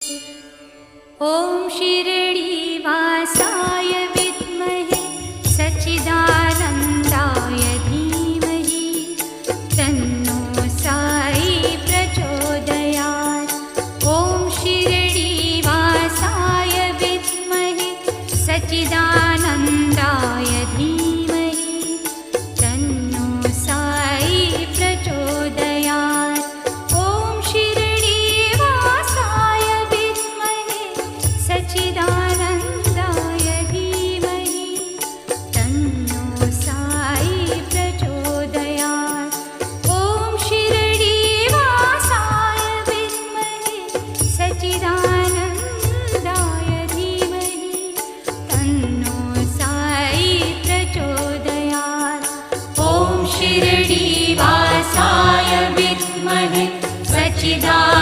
ॐ शिरडीवासाय विद्महे सच्चिदानन्दाय धीमहि तन्नो साई प्रचोदयात्। ॐ शिरडीवासाय विद्महे सच्चिदानन्दाय धीमहि तन्नो साई प्रचोदयात्। ॐ शिरडीवासाय विद्महे सच्चिदानन्दाय धीमहि तन्नो साई प्रचोदयात्। ॐ शिरडीवासाय विद्महे सच्चिदानन्दाय धीमहि तन्नो साई प्रचोदयात्। ॐ शिरडीवासाय विद्महे सच्चिदानन्दाय